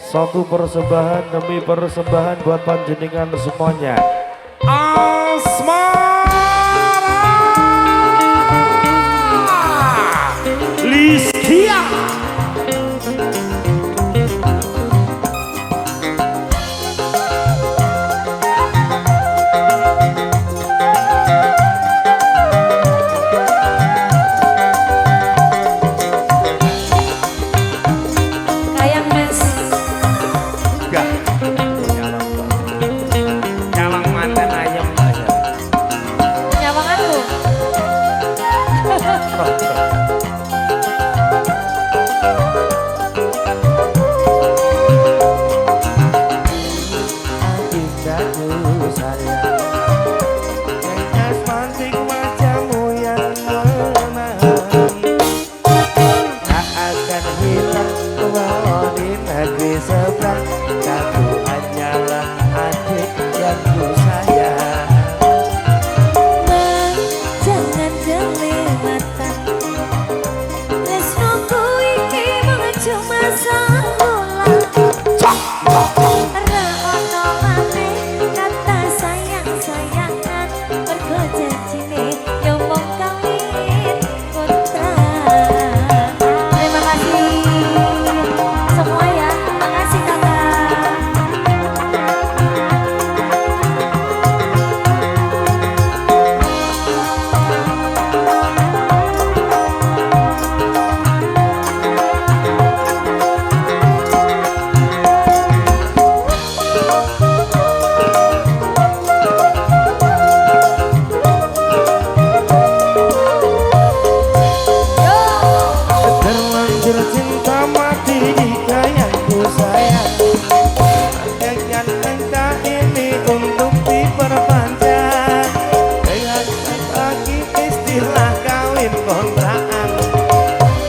Satu persembahan demi persembahan buat panjenengan semuanya. Asmara Listia.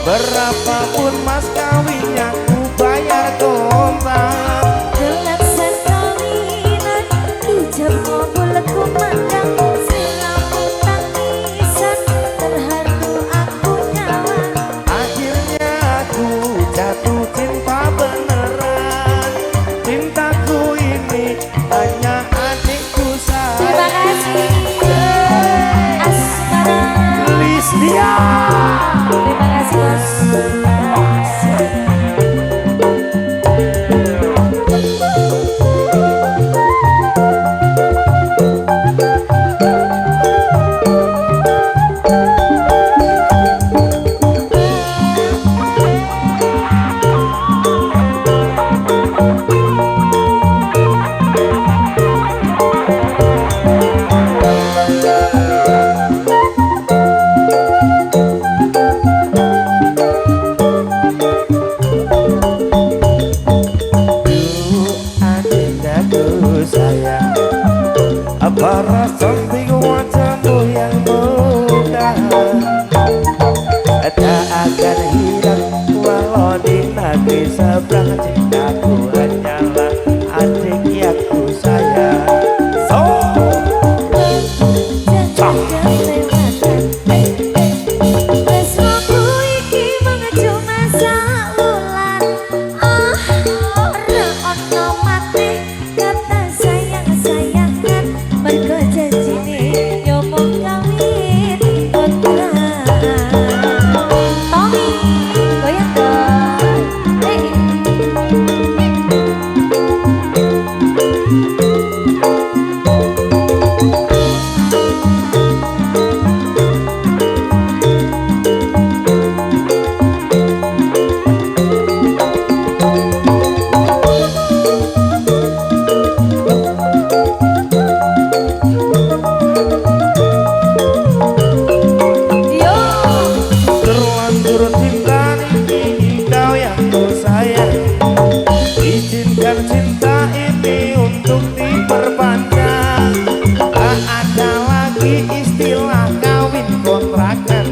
Berapapun mas kawinnya ku bayar kontak. Gelap sekawinan ijab ngobrol kumandang selamu tangisan terharu aku nyawa. Akhirnya aku jatuh cinta beneran. Cintaku ini hanya adikku Terima sayang. kasih Asmara Listia. Terima kasih Mas. Paras cantik wajahmu yang muda tak akan hilang walau di negeri seberang. Cintaku hanyalah adik yang ku sayang. Cinta ini untuk diperpanjang. Tak ada lagi istilah kawin kontrakan.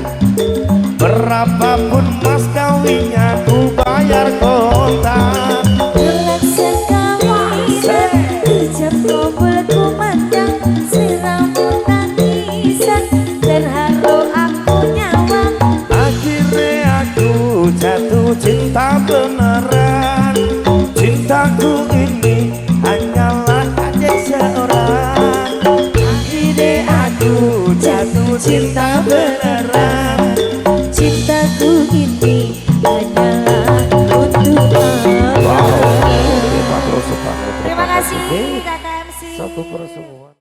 Berapapun mas kawinnya ku bayar kontak. Gelap sekawinan ijab ngobrol kumandang selamu tangisan terharu aku nyawa. Akhirnya aku jatuh cinta beneran. Cinta Cintaku ini hanyalah adik seorang. Akhirnya aku jatuh cinta beneran. Cintaku ini hanyalah